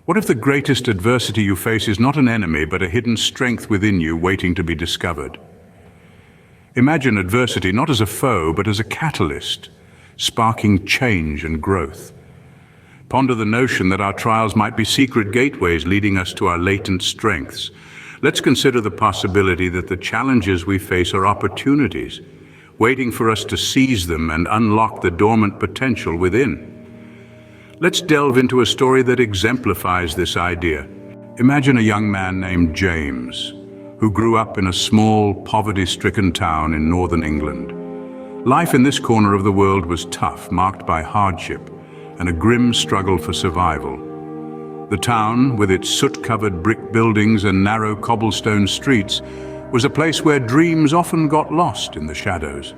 What if the greatest adversity you face is not an enemy, but a hidden strength within you waiting to be discovered? Imagine adversity not as a foe, but as a catalyst, sparking change and growth. Ponder the notion that our trials might be secret gateways leading us to our latent strengths. Let's consider the possibility that the challenges we face are opportunities, waiting for us to seize them and unlock the dormant potential within. Let's delve into a story that exemplifies this idea. Imagine a young man named James, who grew up in a small, poverty-stricken town in northern England. Life in this corner of the world was tough, marked by hardship and a grim struggle for survival. The town, with its soot-covered brick buildings and narrow cobblestone streets, was a place where dreams often got lost in the shadows.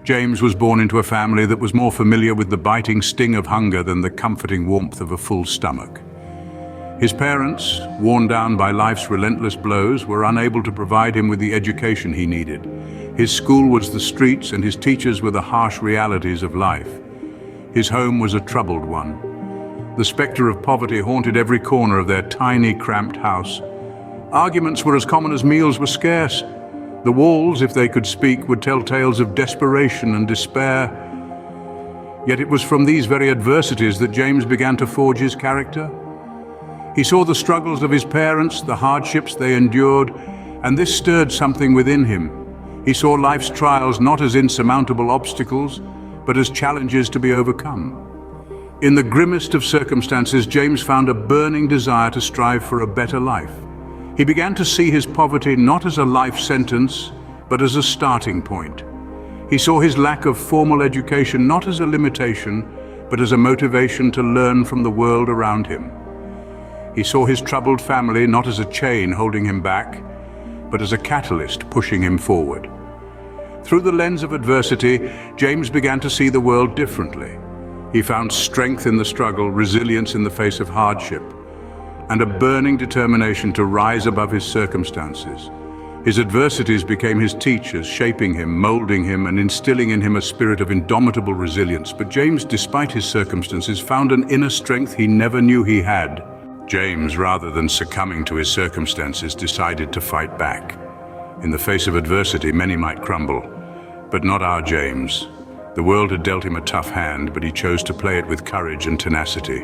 James was born into a family that was more familiar with the biting sting of hunger than the comforting warmth of a full stomach. His parents, worn down by life's relentless blows, were unable to provide him with the education he needed. His school was the streets, and his teachers were the harsh realities of life. His home was a troubled one. The specter of poverty haunted every corner of their tiny, cramped house. Arguments were as common as meals were scarce. The walls, if they could speak, would tell tales of desperation and despair. Yet it was from these very adversities that James began to forge his character. He saw the struggles of his parents, the hardships they endured, and this stirred something within him. He saw life's trials not as insurmountable obstacles, but as challenges to be overcome. In the grimmest of circumstances, James found a burning desire to strive for a better life. He began to see his poverty not as a life sentence, but as a starting point. He saw his lack of formal education not as a limitation, but as a motivation to learn from the world around him. He saw his troubled family not as a chain holding him back, but as a catalyst pushing him forward. Through the lens of adversity, James began to see the world differently. He found strength in the struggle, resilience in the face of hardship, and a burning determination to rise above his circumstances. His adversities became his teachers, shaping him, molding him, and instilling in him a spirit of indomitable resilience. But James, despite his circumstances, found an inner strength he never knew he had. James, rather than succumbing to his circumstances, decided to fight back. In the face of adversity, many might crumble, but not our James. The world had dealt him a tough hand, but he chose to play it with courage and tenacity.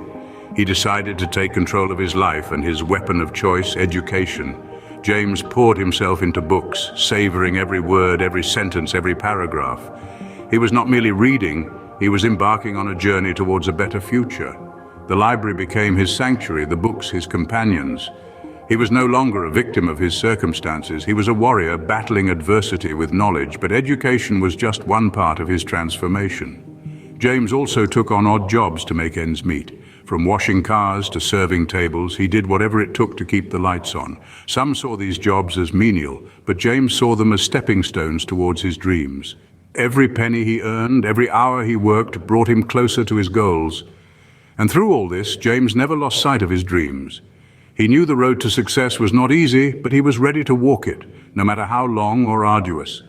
He decided to take control of his life, and his weapon of choice, education. James poured himself into books, savoring every word, every sentence, every paragraph. He was not merely reading, he was embarking on a journey towards a better future. The library became his sanctuary, the books his companions. He was no longer a victim of his circumstances. He was a warrior battling adversity with knowledge, but education was just one part of his transformation. James also took on odd jobs to make ends meet. From washing cars to serving tables, he did whatever it took to keep the lights on. Some saw these jobs as menial, but James saw them as stepping stones towards his dreams. Every penny he earned, every hour he worked, brought him closer to his goals. And through all this, James never lost sight of his dreams. He knew the road to success was not easy, but he was ready to walk it, no matter how long or arduous.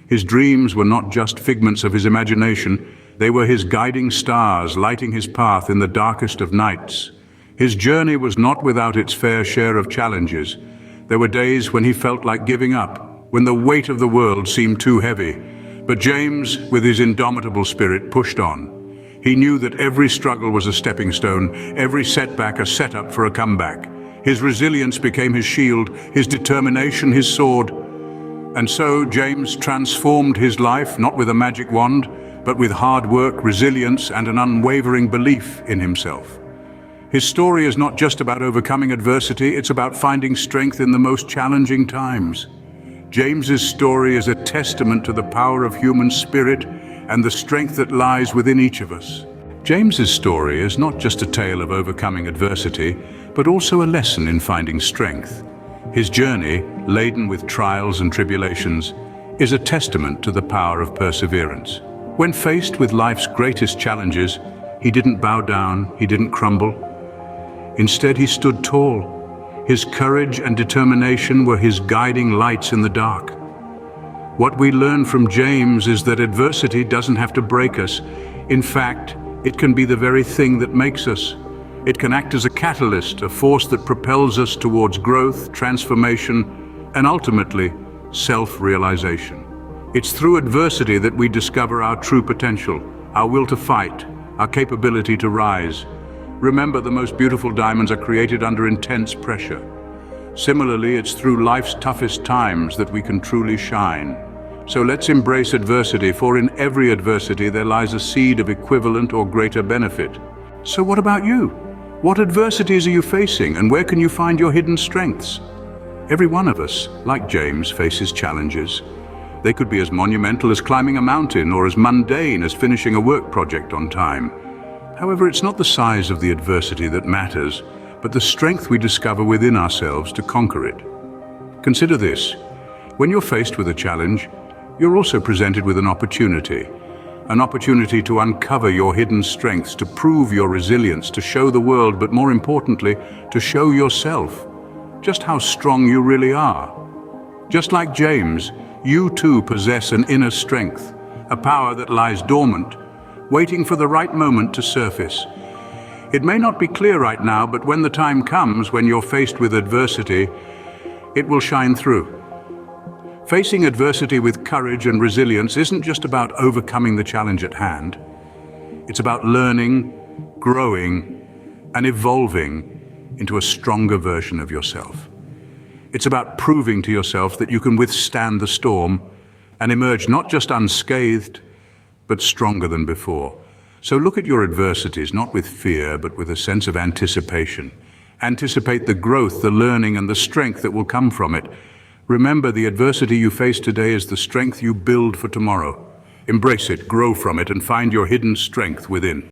His dreams were not just figments of his imagination. They were his guiding stars, lighting his path in the darkest of nights. His journey was not without its fair share of challenges. There were days when he felt like giving up, when the weight of the world seemed too heavy. But James, with his indomitable spirit, pushed on. He knew that every struggle was a stepping stone, every setback a setup for a comeback. His resilience became his shield, his determination his sword. And so James transformed his life, not with a magic wand, but with hard work, resilience, and an unwavering belief in himself. His story is not just about overcoming adversity, it's about finding strength in the most challenging times. James's story is a testament to the power of human spirit and the strength that lies within each of us. James's story is not just a tale of overcoming adversity, but also a lesson in finding strength. His journey, laden with trials and tribulations, is a testament to the power of perseverance. When faced with life's greatest challenges, he didn't bow down, he didn't crumble. Instead, he stood tall. His courage and determination were his guiding lights in the dark. What we learn from James is that adversity doesn't have to break us. In fact, it can be the very thing that makes us. It can act as a catalyst, a force that propels us towards growth, transformation, and ultimately, self-realization. It's through adversity that we discover our true potential, our will to fight, our capability to rise. Remember, the most beautiful diamonds are created under intense pressure. Similarly, it's through life's toughest times that we can truly shine. So let's embrace adversity, for in every adversity there lies a seed of equivalent or greater benefit. So what about you? What adversities are you facing, and where can you find your hidden strengths? Every one of us, like James, faces challenges. They could be as monumental as climbing a mountain or as mundane as finishing a work project on time. However, it's not the size of the adversity that matters, but the strength we discover within ourselves to conquer it. Consider this: when you're faced with a challenge, you're also presented with an opportunity to uncover your hidden strengths, to prove your resilience, to show the world, but more importantly, to show yourself just how strong you really are. Just like James, you too possess an inner strength, a power that lies dormant, waiting for the right moment to surface. It may not be clear right now, but when the time comes, when you're faced with adversity, it will shine through. Facing adversity with courage and resilience isn't just about overcoming the challenge at hand. It's about learning, growing, and evolving into a stronger version of yourself. It's about proving to yourself that you can withstand the storm and emerge not just unscathed, but stronger than before. So look at your adversities not with fear, but with a sense of anticipation. Anticipate the growth, the learning, and the strength that will come from it. Remember, the adversity you face today is the strength you build for tomorrow. Embrace it, grow from it, and find your hidden strength within.